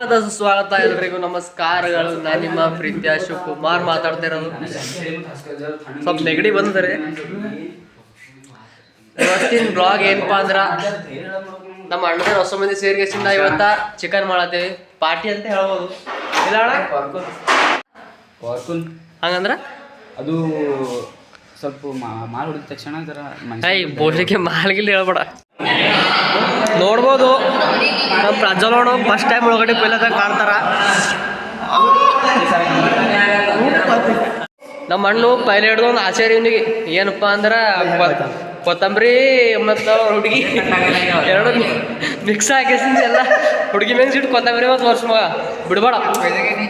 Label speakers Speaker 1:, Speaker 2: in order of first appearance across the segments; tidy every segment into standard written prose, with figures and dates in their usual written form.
Speaker 1: ಸ್ವಾಗತ ಎಲ್ರಿಗೂ ನಮಸ್ಕಾರಗಳು. ನಾನು ನಿಮ್ಮ ಪ್ರೀತಿಯ ಶಿವಕುಮಾರ್ ಮಾತಾಡ್ತಾ ಇರೋದು. ಸ್ವಲ್ಪ ನೆಗಡಿ ಬಂದರೆ ಇವತ್ತಿನ ಬ್ಲಾಗ್ ಏನಪ್ಪಾ ಅಂದ್ರ ನಮ್ಮ ಅಣ್ಣನ ಹೊಸ ಮಂದಿ ಸೇರ್ಗೆಸಿಂದ ಇವತ್ತ ಚಿಕನ್ ಮಾಡತ್ತೇವಿ. ಪಾರ್ಟಿ ಅಂತ ಹೇಳ್ಬೋದು. ಹಂಗಂದ್ರ
Speaker 2: ಅದು ಸ್ವಲ್ಪ ಮಾಲ್ ಹೊಡಿದ ತಕ್ಷಣ
Speaker 1: ಬೋಸಕ್ಕೆ ಮಾಲ್ಗಿಲ್ ಹೇಳ್ಬೇಡ. ನೋಡ್ಬೋದು ನಮ್ಮ ಪ್ರಜ್ವಲೋಣ ಫಸ್ಟ್ ಟೈಮ್ ಒಳಗಡೆ ಪೈಲದಾಗ ಕಾಣ್ತಾರ. ನಮ್ಮ ಹಣ್ಣು ಪೈಲೆ ಹಿಡ್ದು ಒಂದು ಆಚಾರ್ಯ ಇವನಿಗೆ ಏನಪ್ಪ ಅಂದ್ರೆ ಕೊತ್ತಂಬರಿ ಮತ್ತು ಹುಡುಗಿ ಎರಡು ಮಿಕ್ಸ್ ಹಾಕಿಸಿಂದ ಎಲ್ಲ ಹುಡುಗಿ ಮೆಣಸಿಟ್ಟು ಕೊತ್ತಂಬರಿ ಮತ್ತು ವರ್ಷ ಮಗ ಬಿಡ್ಬೇಡ.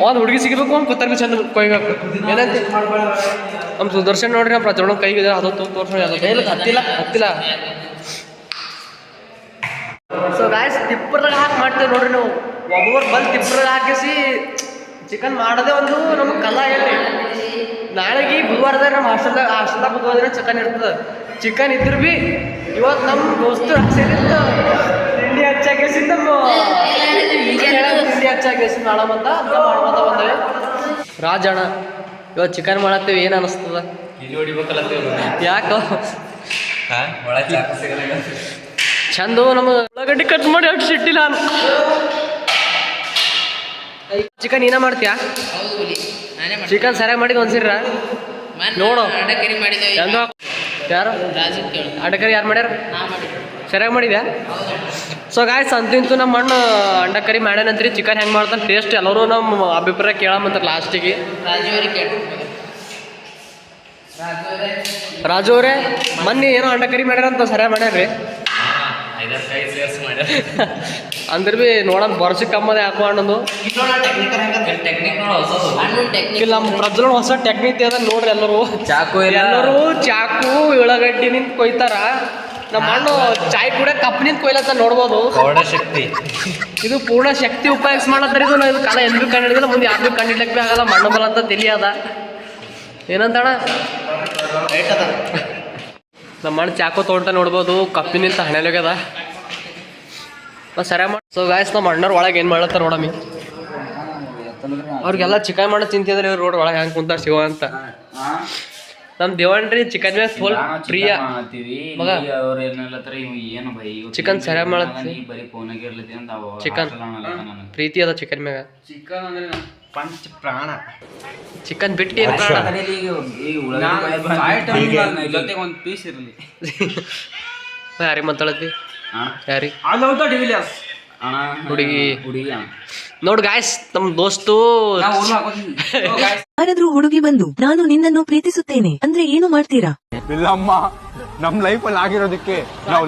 Speaker 1: ಒಂದು ಹುಡುಗಿ ಸಿಗಬೇಕು, ಒಂದು ಕೊತ್ತಂಬರಿ ಚಂದ ಕೊಯ್ಬೇಕು. ಏನಂತ ನಮ್ಮ ಸುದರ್ಶನ್ ನೋಡ್ರಿ ನಮ್ಮ ಪ್ರಜ್ವಲೋಣ ಕೈಗೆ ಅದು ತೋರ್ಸೋಣ ಹತ್ತಿಲ್ಲ. ಸೊ ಗಾಯ್ಸ್ ತಿಪ್ಪರ್ದಾಗ ಹಾಕಿ ಮಾಡ್ತೇವೆ ನೋಡ್ರಿ ನಾವು. ಒಬ್ಬೊಬ್ಬರು ಬಂದು ತಿಪ್ಪರ್ದಾಗ ಹಾಕಿಸಿ ಚಿಕನ್ ಮಾಡೋದೇ ಒಂದು ನಮಗೆ ಕಲಾ ಹೇಳಿ. ನಾಳೆಗೆ ಬುಧವಾರದಾಗ ನಮ್ಮ ಹಾಸ್ಟೆಲ್ದಾಗ ಬುಧವಾರ ಚಿಕನ್ ಇರ್ತದೆ. ಚಿಕನ್ ಇದ್ರು ಭೀ ಇವತ್ತು ನಮ್ಮ ದೋಸ್ತರು ಹಚ್ಚಿದಿಂದ ತಿಂಡಿ ಹಚ್ಚಾಕೇಸಿ ತಿಂಡಿ ಹಚ್ಚಾಕೇಸಿ ಮಾಡಮಂತ ಬಂದವೆ. ರಾಜಣ್ಣ ಇವತ್ತು ಚಿಕನ್ ಮಾಡತ್ತೀವಿ, ಏನು ಅನಿಸ್ತದ? ಯಾಕೆ ಚಂದು ನಮ್ಮ ಉಳ್ಳಾಗಡ್ಡಿ ಕಟ್ ಮಾಡಿ ಅಷ್ಟು ಸಿಟ್ಟಿಲ್ಲ. ಚಿಕನ್ ಏನ ಮಾಡ್ತೀಯಾ? ಚಿಕನ್ ಸರಿಯಾಗಿ ಮಾಡಿದ್ ಒಂದ್ಸಿರ ನೋಡು. ಯಾರು ಅಂಡಕರಿ ಯಾರು ಮಾಡ್ಯಾರ? ಸರಿಯಾಗಿ ಮಾಡಿದ್ಯಾ? ಸೊ ಗಾಯ್ಸ್ ಅಂತೂ ನಮ್ಮ ಅಣ್ಣ ಅಂಡಕರಿ ಮಾಡ್ಯಾನಂತ್ರಿ. ಚಿಕನ್ ಹೆಂಗೆ ಮಾಡ್ತಾನೆ ಟೇಸ್ಟ್ ಎಲ್ಲರೂ ನಮ್ಮ ಅಭಿಪ್ರಾಯ ಕೇಳಮಂತಾರೆ ಲಾಸ್ಟಿಗೆ. ರಾಜು ಅವರೇ ಮೊನ್ನೆ ಏನೋ ಅಂಡಕರಿ ಮಾಡ್ಯಾರಂತ ಸರಿಯಾಗಿ ಮಾಡ್ಯಾರ್ರಿ. ಅಂದ್ರೆ ಭೀ ನೋಡೋಣ ಬರ್ಸಿ ಕಮ್ಮದೆ ಹಾಕೋಣದು. ಇಲ್ಲ ನಮ್ಮ ಪ್ರಜ್ವಲನ್ ಹೊಸ ಟೆಕ್ನಿಕ್ ಅದ ನೋಡ್ರಿ. ಎಲ್ಲರೂ ಚಾಕು ಉಳ್ಳಾಗಡ್ಡಿ ನಿಂತ ಕೊಯ್ತಾರ. ನಮ್ಮ ಹಣ್ಣು ಚಾಯ್ ಕೂಡ ಕಪ್ ನಿಂತ ಕೊಯ್ಲತ್ತ ನೋಡ್ಬೋದು. ಶಕ್ತಿ ಇದು ಪೂರ್ಣ ಶಕ್ತಿ ಉಪಯೋಗಿಸ್ ಮಾಡತ್ತಾರ. ಇದು ಕಾಲ ಎಂದೂ ಕಂಡಿಡಿದಿಲ್ಲ, ಮುಂದೆ ಯಾರು ಭೀ ಕಂಡಿಡ್ಲಕ್ ಭೀ ಆಗಲ್ಲ. ಮಣ್ಣು ಬಲ ಅಂತ ತಿಳಿಯದ ಏನಂತಣ ನಮ್ಮ ಮಣ್ಣು ಚಾಕು ತೊಗೊಂತ ನೋಡ್ಬೋದು. ಕಪ್ಪಿನಿಂತ ಹಣೆಲೋಗ್ಯದ ಸರಿಯಾಗಿ ಮಾಡಿ. ಸೊ ಗಾಯ್ಸ್ ನಮ್ಮ ಅಣ್ಣವ್ರ ಒಳಗೆ ಏನು ಮಾಡ್ಲತ್ತಾರ ನೋಡಮ್ಮಿ. ಅವ್ರಿಗೆಲ್ಲ ಚಿಕನ್ ಮಾಡೋ ಚಿಂತಿದ್ರೆ ಇವ್ರು ರೋಡ್ ಒಳಗೆ ಹೆಂಗೆ ಕುಂತಾರ ಶಿವ ಅಂತ. ನಮ್ಮ ದೇವಣ್ರಿ ಚಿಕನ್ ಮೇಲೆ ಫುಲ್ ಪ್ರಿಯ ಮಗ. ಚಿಕನ್ ಸರಿಯಾಗಿ ಮಾಡತ್ತಿ. ಚಿಕನ್ ಪ್ರೀತಿ ಅದ ಚಿಕನ್ ಮ್ಯಾಗ. ಚಿಕನ್ ಅಂದ್ರೆ ಪಂಚ ಪ್ರಾಣ. ಚಿಕನ್ ಬಿಟ್ಟು ಏನು ಪ್ರಾಣ? ಒಂದು ಪೀಸ್ ಇರಲಿ. ಯಾರಿಗೆ ಮಾತಾಡತ್ತಿ? ಯಾರಿಗೆ? ಹುಡುಗಿ ನೋಡು ಗಾಯ್ಸ್, ನಮ್ಮ ದೋಸ್ತು
Speaker 3: ಯಾರಾದ್ರೂ ಹುಡುಗಿ ಬಂದು ನಾನು ನಿನ್ನನ್ನು ಪ್ರೀತಿಸುತ್ತೇನೆ ಅಂದ್ರೆ ಏನು ಮಾಡ್ತೀರಾ?
Speaker 4: ಇಲ್ಲಮ್ಮ, ನಮ್ ಲೈಫ್ ಅಲ್ಲಿ ಆಗಿರೋದಕ್ಕೆ ನಾವು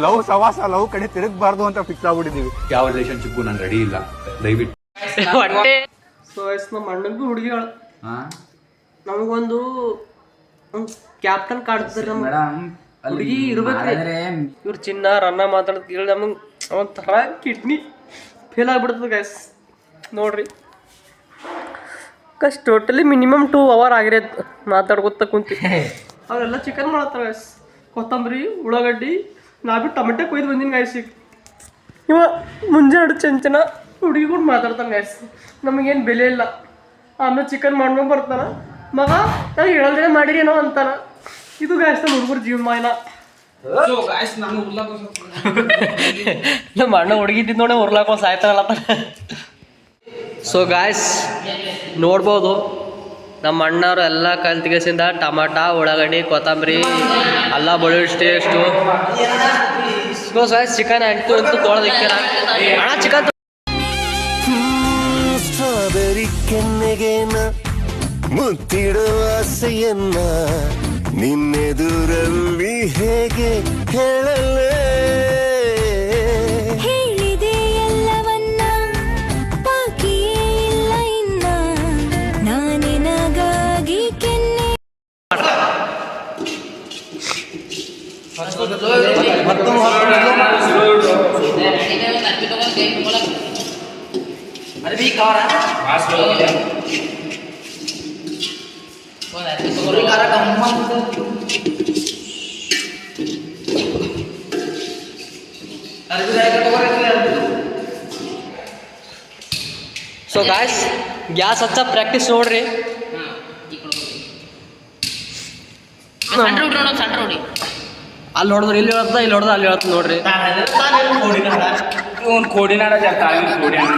Speaker 4: ಲವ್ ಕಡೆ ತಿರುಗಬಾರ್ದು ಅಂತ ಫಿಕ್ಸ್ ಆಗ್ಬಿಟ್ಟಿದೀವಿ. ಯಾವ ರಿಲೇಶನ್ಶಿಪ್ ನಾನು ರೆಡಿ ಇಲ್ಲ, ದಯವಿಟ್ಟು.
Speaker 1: ಸೊ ಗಾಯ್ಸ್ ನಮ್ಮ ಅಣ್ಣಗೂ ಹುಡುಗಿಗಳು ನಮಗೊಂದು ಕ್ಯಾಪ್ಟನ್ ಕಾಡ್ತಾರೆ. ನಮ್ಮ ಹುಡುಗಿ ಇರ್ಬೇಕ್ರಿ. ಇವ್ರು ಚಿನ್ನ ರನ್ನ ಮಾತಾಡೋದು ಕೇಳಿ ನಮಗೆ ಒಂಥರ ಕಿಡ್ನಿ ಫೇಲ್ ಆಗಿಬಿಡ್ತದೆ ಗಾಯ್ಸ್. ನೋಡ್ರಿ ಕಷ್ಟ ಟೋಟಲಿ ಮಿನಿಮಮ್ 2 hour ಆಗಿರತ್ತೆ ಮಾತಾಡ್ಕೊತ ಕುಂತಿ. ಅವರೆಲ್ಲ ಚಿಕನ್ ಮಾಡತ್ತಾರೆ ಗಾಯ್ಸ್. ಕೊತ್ತಂಬರಿ ಉಳ್ಳಾಗಡ್ಡಿ ನಾ ಭೀ ಟೊಮೆಟೊ ಕೊಯ್ದು ಬಂದಿನಿ ಗಾಯ್ಸ್. ಇವ ಮುಂಜಾನೆ ಚೆಂಚನ ಹುಡುಗಿ ಕೂಡ ಮಾತಾಡ್ತಾನೆ ಗಾಯ್ಸ್. ನಮಗೇನು ಬೆಲೆ ಇಲ್ಲ. ಆಮೇಲೆ ಚಿಕನ್ ಮಾಡ್ಬೇಕು ಬರ್ತಾನ ಮಗ, ನಾವು ಹೇಳಲ್ದೇ ಮಾಡಿರಿ ಏನೋ ಅಂತಾನ. ಇದು ಗಾಯ್ಸ್ ನಮ್ಮ ಹುಡುಗರು ಜೀವಮಾನ. ನಮ್ಮ ಅಣ್ಣ ಹುಡುಗಿದ್ದು ನೋಡಿ ಉರ್ಲಾಕೋ ಸಾಯ್ತಾರಲ್ಲ. ಸೊ ಗಾಯ್ಸ್ ನೋಡ್ಬೋದು ನಮ್ಮ ಅಣ್ಣವ್ರು ಎಲ್ಲ ಕಲ್ತಿಗೆಸಿಂದ ಟಮಾಟ ಉಳ್ಳಾಗಡ್ಡಿ ಕೊತ್ತಂಬರಿ ಅಲ್ಲ ಬೆಳ್ಳುಳ್ಳಿ ಟೇಸ್ಟು. ಸೊ ಗಾಯ್ಸ್ ಚಿಕನ್ ಆಯ್ತು ಅಂತ ತೊಳೆದಿಕ್ಕಿರ ಅಣ್ಣ ಚಿಕನ್
Speaker 5: ಸ್ಟ್ರಾಬೆರಿ ಕೆನ್ನೆಗೇನ ಮುತ್ತಿಡುವ ಆಸೆಯನ್ನ ನಿನ್ನೆದುರಲ್ಲಿ ಹೇಗೆ ಹೇಳಲೇ?
Speaker 3: ಹೇಳಿದೆ ಎಲ್ಲವನ್ನ ಬಾಕಿಯೇ ಇಲ್ಲ ಇನ್ನ ನಾನಿನಗಾಗಿ ಕೆನ್ನೆ.
Speaker 1: ಸೊ ಗಾಯ್ಸ್ ಗ್ಯಾಸ್ ಹಚ್ಚ ಪ್ರಾಕ್ಟೀಸ್ ನೋಡ್ರಿ. ಅಲ್ಲಿ ಹೊಡೆದ್ರೆ ಇಲ್ಲಿ ಹೇಳ್ತದ, ಇಲ್ಲಿ ಹೊಡೆದ ಅಲ್ಲಿ ಹೇಳ್ತದ ನೋಡ್ರಿ.
Speaker 2: ಒಂದು ಕೋಡಿನಾಡ ಕೋಡಿನಾಡ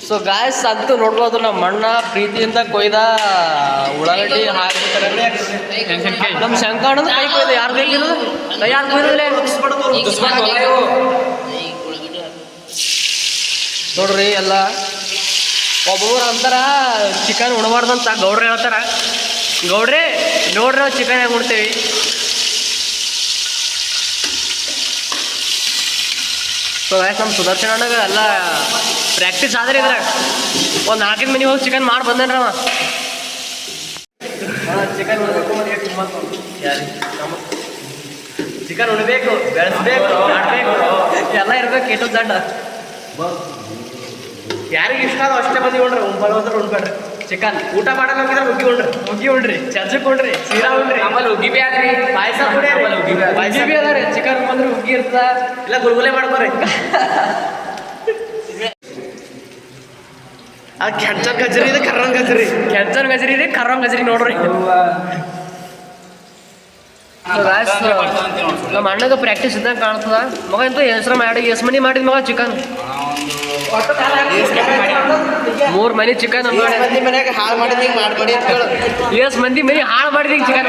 Speaker 1: ಸೊ ಗಾಯ್ಸ್ ಅಂತೂ ನೋಡ್ಬೋದು ನಮ್ಮ ಅಣ್ಣ ಪ್ರೀತಿಯಿಂದ ಕೊಯ್ದ ಉಳ್ಳಾಗಡ್ಡಿ ಹಾಕ್ಬಿಟ್ಟಾರೆ. ನಮ್ಮ ಶಂಕ ಅಣ್ಣದ ಕೈ ಕೊಯ್ದ. ಯಾರು ಬೇಕಿಲ್ಲ ಕೈ ಯಾರು ಕೊಯ್ದಿಲ್ಲ ನೋಡ್ರಿ. ಎಲ್ಲ ಒಬ್ಬೊಬ್ರು ಅಂತಾರ ಚಿಕನ್ ಉಣಬಾರ್ದಂತ. ಗೌಡ್ರು ಹೇಳ್ತಾರ, ಗೌಡ್ರಿ ನೋಡ್ರಿ ನಾವು ಚಿಕನ್ ಹೆಂಗೆ ಉಣ್ತೇವಿ. ಸೊ ಗಾಯ್ಸ್ ನಮ್ಮ ಸುದರ್ಶನ ಅಣ್ಣಗ ಎಲ್ಲ ಪ್ರಾಕ್ಟೀಸ್ ಆದ್ರೆ ಇದ್ರಾಗ ಒಂದು 4 ಮನೆ ಹೋಗಿ ಚಿಕನ್ ಮಾಡಿ ಬಂದೇನ್ರಿ ಅವ. ಚಿಕನ್ ಉಣ್ಬೇಕು ಚಿಕನ್ ಉಣ್ಬೇಕು, ಬೆಳೆಸ್ಬೇಕು, ಮಾಡಬೇಕು, ಎಲ್ಲ ಇರ್ಬೇಕು. ಏಟು ದಂಡ ಯಾರಿಗೆ ಇಷ್ಟ ಅದು ಅಷ್ಟೇ ಮಂದಿ ಉಣ್ರಿ. ಉಂಬಲ್ ಹೋದ್ರೆ ಉಣ್ಬೇಡ್ರಿ. ಚಿಕನ್ ಊಟ ಮಾಡಕ್ ಹೋಗಿದ್ರೆ ಹುಗ್ಗಿ ಉಣ್ರಿ, ಚಜ್ಜಕ್ ಉಣ್ರಿ, ಸೀರಾ ಉಣ್ರಿ,
Speaker 2: ಆಮೇಲೆ ಹುಗ್ಗಿ ಬಿ ಆದ್ರಿ,
Speaker 1: ಪಾಯಸ ಕುಡಿಯರಿ, ಪಾಯಸ ಬಿ ಅದ ರೀ. ಚಿಕನ್ ಬಂದ್ರೆ ಹುಗ್ಗಿ ಇರ್ತದ, ಇಲ್ಲ ಗುಲ್ಗುಲೆ ಮಾಡ್ಕೋರಿ. ಆ ಕೆಂಚನ್ ಗಜರಿ ಇದೆ, ಕರ್ರನ್ ಗಜರಿ, ಕೆಂಚನ್ ಗಜರಿ ಇದೆ, ಕರ್ರನ್ ಗಜರಿ ನೋಡ್ರಿ. ನಮ್ಮ ಅಣ್ಣಗ ಪ್ರಾಕ್ಟೀಸ್ ಇದ್ದಂಗೆ ಕಾಣ್ತದ. ಮಗ ಎಂತ ಹೆಸರು ಮಾಡಿ ಎಷ್ಟು ಮನಿ ಮಾಡಿದ್ ಮಗ ಚಿಕನ್? 3 ಮನಿ ಚಿಕನ್ ಮನ್ಯಾಗ ಹಾಳು ಮಾಡಿದ್ ಮಾಡ್ಬೇಡಿ ಅಂತ ಹೇಳು. 10 ಮಂದಿ ಮನಿ ಹಾಳು ಮಾಡಿದ್ ಚಿಕನ್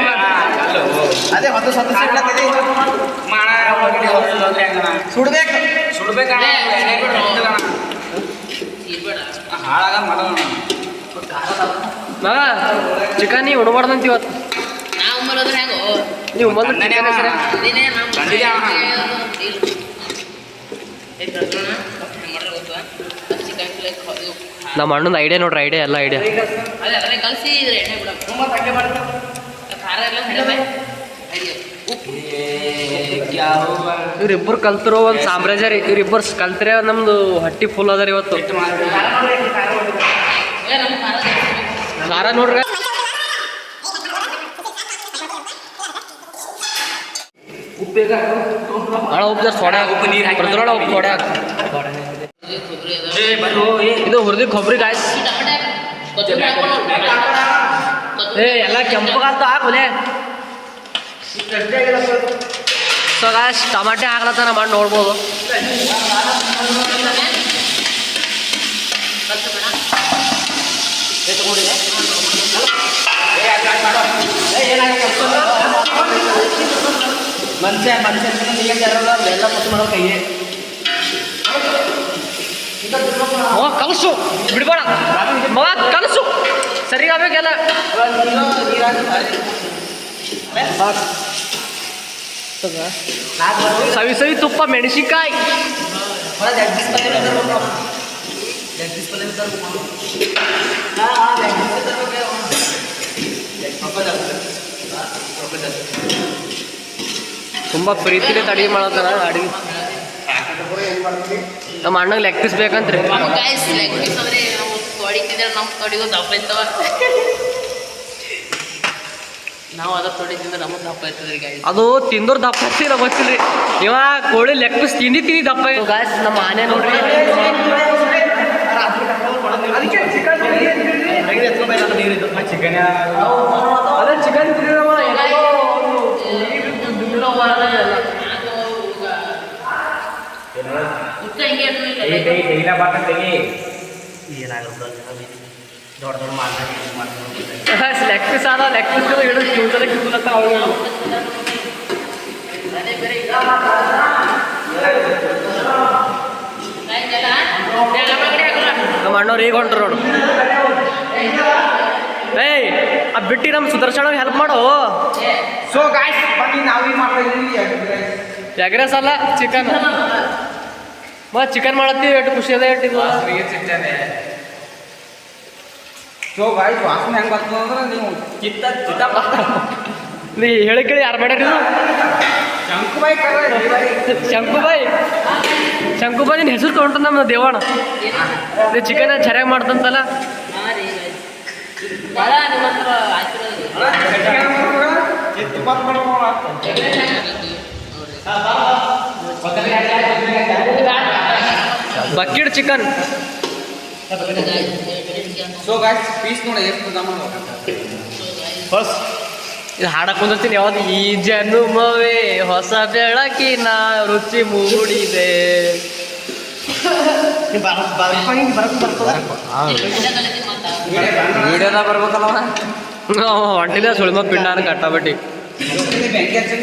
Speaker 1: ಅದೇ ಹೊತ್ತು ಸುಡ್ಬೇಕು
Speaker 2: ಹಾಳಾಗ ಮಾಡೋಣ
Speaker 1: ಮಗ. ಚಿಕನ್ ನೀವು ಉಣಬಾರ್ದಂತ ಇವತ್ತು. ನೀವು ನಮ್ಮ ಅಣ್ಣನ ಐಡಿಯಾ ನೋಡ್ರಿ. ಐಡಿಯಾ ಎಲ್ಲ ಐಡಿಯಾ ಇವ್ರಿಬ್ಬರು ಕಲ್ತಿರೋ ಒಂದು ಸಾಮ್ರಾಜ್ಯ ರೀ. ಇವ್ರಿಬ್ಬರು ಕಲ್ತ್ರೆ ನಮ್ದು ಹಟ್ಟಿ ಫುಲ್ ಅದ ರೀ ಇವತ್ತು. ಖಾರ ನೋಡ್ರಿ. ಹಣ ಉಪ್ಪು ಸೋಡಾ ಉಪ್ಪು ನೀರು ಹಾಕಿ ಉಪ್ಪು ಸೋಡಾ ಇದು ಹುರಿದಿ ಕೊಬ್ಬರಿ ಗಾಯ್ಸ್. ಎಲ್ಲ ಕೆಂಪಗಾತ ಹಾಕುಲೆ. ಸೊ ಗಾಯ್ಸ್ ಟಮಾಟೆ ಹಾಕ್ಲತ್ತಾನ ಮಾಡಿ ನೋಡ್ಬೋದು.
Speaker 2: ಮನುಷ್ಯ ಎಲ್ಲ ಪಟ್ಟು ಮಾಡೋ ಕೈಯೇ.
Speaker 1: ಕಲಸು ಬಿಡ್ಬೇಡ ಮಗ, ಕಲಸು ಸರಿಗಾಗಬೇಕೆಲ್ಲ. ಸವಿ ಸವಿ ತುಪ್ಪ, ಮೆಣಸಿನ್ಕಾಯಿ, ತುಂಬ ಪ್ರೀತಿಲಿ ಅಡಿಗೆ ಮಾಡತ್ತಾರ. ಅಡಿಗೆ ನಮ್ಮ ಅಣ್ಣಗೆ ಲೆಗ್ ಪೀಸ್ ಬೇಕಂತ್ರಿ.
Speaker 6: ನಾವು ಅದ ತೊಡಿತಿದ್ರೆ ನಮಗೆ ದಪ್ಪ ಇರ್ತದ್ರಿ ಗಾಯ್ಸ್.
Speaker 1: ಅದು ತಿಂದೋರ್ ದಪ್ಪ ಹಚ್ಚಿರ ಗೊತ್ತಿಲ್ರಿ. ಇವ ಕೋಳಿ ಲೆಗ್ ಪೀಸ್ ತಿಂದಿ ದಪ್ಪ. ಗಾಯ್ಸ್ ನಮ್ಮ ಆನೆ ನೋಡ್ರಿ.
Speaker 2: ಚಿಕನ್
Speaker 1: ಅದೇ ಚಿಕನ್ ಲೆಗ್ ಪೀಸ್ ಆದ. ಲೆಗ್ ಪೀಸ್ ಹಿಡಿದು ಕಿವುತಲೆ ಕಿತ್ತಲತ್ತ ಅವಳು. ನಮ್ಮ ಅಣ್ಣವ್ರು ಈಗ ಹೊಂಟ್ರು ನೋಡು. ಏಯ್ ಆ ಬಿಟ್ಟು ನಮ್ಮ ಸುದರ್ಶನ ಹೆಲ್ಪ್ ಮಾಡು.
Speaker 2: ಸೊ ಗಾಯ್ಸ್ ಬನ್ನಿ ನಾವೀಗ ಮಾಡ್ತಿದ್ದೀವಿ
Speaker 1: ಎಗ್ ರೈಸ್ ಅಲ್ಲ ಚಿಕನ್. ಚಿಕನ್ ಮಾಡತ್ತೀವಿ. ಎಷ್ಟು ಖುಷಿ ಅದ ಎಷ್ಟು.
Speaker 2: ಸೊ ಗಾಯ್ಸ್ ವಾಸನೆ ಹೆಂಗೆ ಬರ್ತದೆ ಅಂದ್ರೆ ನೀವು
Speaker 1: ನೀ ಹೇಳಿ ಕೇಳಿ ಯಾರು ಮಾಡ್ಯಾರ?
Speaker 2: ಶಂಕುಬಾಯಿ
Speaker 1: ಶಂಕುಬಾಯಿ ನಿನ್ನ ಹೆಸರು ತೊಗೊಂಡು ನಮ್ಮ ದೇವಣ್ಣ. ಚಿಕನ್ ಚೆನ್ನಾಗಿ ಮಾಡ್ತಂತಲ್ಲ.
Speaker 6: ನಿಮ್ಮ ಹತ್ರ
Speaker 1: bucket chicken.
Speaker 2: So guys piece ನೋಡಿ ಎಷ್ಟು
Speaker 1: ಹೊಸ ಇದು ಹಾಡಕ್ ಕುಂದಿರ್ತೀನಿ ಯಾವ್ದು ಈ ಜನುಮವೇ ಹೊಸ ಬೆಳಕಿನ ರುಚಿ ಮೂಡಿದೆ.
Speaker 2: ವಿಡಿಯೋದ ಬರ್ಬೇಕಲ್ಲ
Speaker 1: ಹೊಂಟಿದೆ ಸುಳಿಮ ಪಿಂಡಾನ ಕಟ್ಟಬಿಟ್ಟು
Speaker 2: ಬೆಂಕಿ ಹಚ್ಚಿ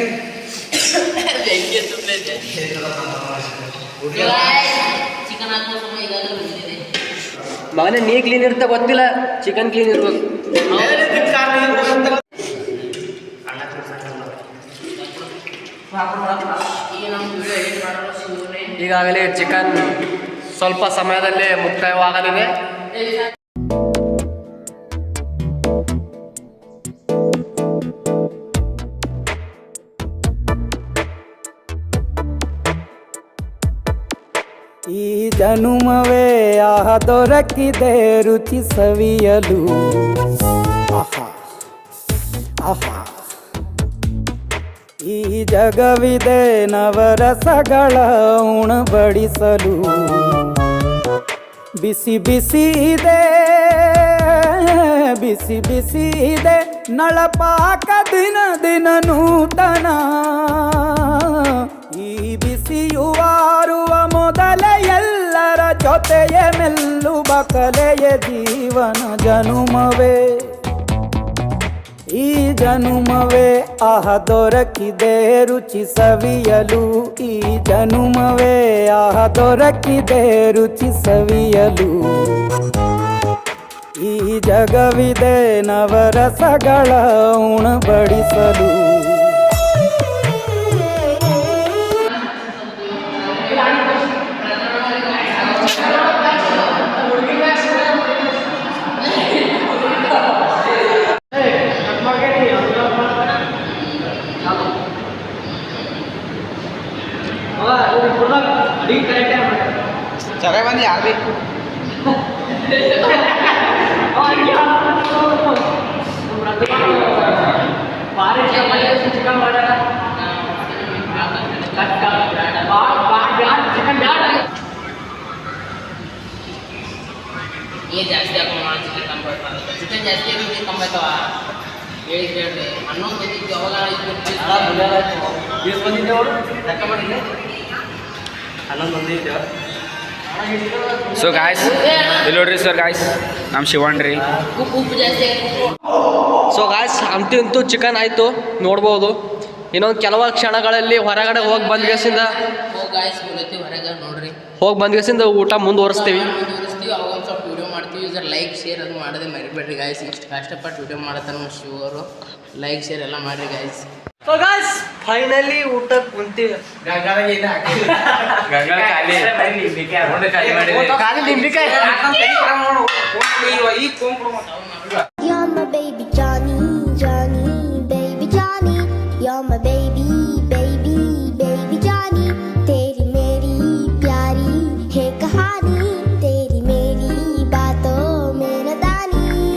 Speaker 6: ಚಿಕನ್ ಹಾಕೋ ಸಮಯ ಈಗಾಗಲೇ ಬಂದಿದೆ.
Speaker 1: ಮಗನೇ ನೀ ಕ್ಲೀನ್ ಇರ್ತಾ ಗೊತ್ತಿಲ್ಲ, ಚಿಕನ್ ಕ್ಲೀನ್ ಇರ್ಬೇಕು.
Speaker 6: ಈಗ ನಮ್ಮ ವಿಡಿಯೋ ಎಡಿಟ್ ಮಾಡಲು ಶಿವನೇ
Speaker 1: ಈಗಾಗಲೇ ಚಿಕನ್ ಸ್ವಲ್ಪ ಸಮಯದಲ್ಲೇ ಮುಕ್ತಾಯವಾಗಲಿದೆ.
Speaker 7: ಈ ಜನುಮವೇ ಆಹ ದೊರಕಿದೆ ರುಚಿ ಸವಿಯಲು. ಆಹಾ ಆಹಾ ಈ ಜಗವಿದೆ ನವರಸಗಳ ಉಣಬಡಿಸಲು. ಬಿಸಿ ಬಿಸಿ ಇದೆ ಬಿಸಿ ಬಿಸಿ ಇದೆ ನಳಪಾಕ ದಿನ ದಿನ ನೂತನ. ಈ ಬಿಸಿಯುವಾರುವ ಮೊದಲೇ ಎಲ್ಲರ ಜೊತೆಯೇ ಮೆಲ್ಲುವ ಕಲೆಯ ಜೀವನ ಜನುಮವೇ. ಈ ಜನುಮವೇ ಆಹ ದೊರಕಿದೆ ರುಚಿ ಸವಿಯಲು. ಈ ಜನುಮವೇ ಆಹ ದೊರಕಿದೆ ರುಚಿ ಸವಿಯಲು. ಈ ಜಗವಿದೆ ನವರಸಗಳ ಉಣಬಡಿಸಲು.
Speaker 2: ಚೆನ್ನಾಗಿ ಬಂದು ಯಾರು ಬೇಕು
Speaker 6: ಏನ್ ಜಾಸ್ತಿ ಹಾಕೊಂಡು ಮಾಡಿ ಚಿಕನ್ ಕಂಬಾಯ್ತಾವ. ಚಿಕನ್ ಜಾಸ್ತಿ ಆಗಿ ಕಂಬಾಯ್ತಾವ ಹೇಳಿ ಕೇಳಿ. ಹನ್ನೊಂದು ಬಂದಿದ್ದು ಅವಾಗ
Speaker 2: ಸೊ ಗಾಯ್ಸ್ ಇಲ್ಲಿ ನೋಡ್ರಿ ಸರ್ ಗಾಯ್ಸ್ ನಮ್ಮ ಶಿವಣ್ರಿ.
Speaker 6: ಉಪ್ಪು ಜಾಸ್ತಿ ಆಗಿ
Speaker 1: ಸೊ ಗಾಯ್ಸ್ ಅಂತೂ ಚಿಕನ್ ಆಯಿತು ನೋಡ್ಬೋದು. ಇನ್ನೊಂದು ಕೆಲವು ಕ್ಷಣಗಳಲ್ಲಿ ಹೊರಗಡೆ ಹೋಗಿ ಬಂದ್ಗೆಸಿಂದ
Speaker 6: ಗಾಯ್ಸ್ ಬರತ್ತಿ ಹೊರಗೆ ನೋಡ್ರಿ.
Speaker 1: ಹೋಗಿ ಬಂದ್ಗೆಸಿಂದ ಊಟ ಮುಂದುವರಿಸ್ತೀವಿ.
Speaker 6: ಮುಂದುವರಿಸ್ತೀವಿ. ಅವಾಗ ಒಂದು ಸ್ವಲ್ಪ ವಿಡಿಯೋ ಮಾಡ್ತೀವಿ. ಇದರ ಲೈಕ್ ಶೇರ್ ಅದು ಮಾಡೋದೇ ಮರಿಬೇಡ್ರಿ ಗಾಯ್ಸ್. ಇಷ್ಟು ಕಷ್ಟಪಟ್ಟು ವಿಡಿಯೋ ಮಾಡತ್ತಾರ ನಮ್ಮ ಶಿವ ಅವರು. ಲೈಕ್ ಶೇರ್ ಎಲ್ಲ ಮಾಡಿರಿ ಗಾಯ್ಸ್.
Speaker 1: ಸೊ ಗಾಯ್ಸ್ ಫೈನಲಿ ಊಟ ಕುಂತೀವಿ. ಖಾಲಿ ನಿಂಬಿಕಾಯಿ.
Speaker 8: You're my baby Johnny, Johnny, baby Johnny. You're my baby.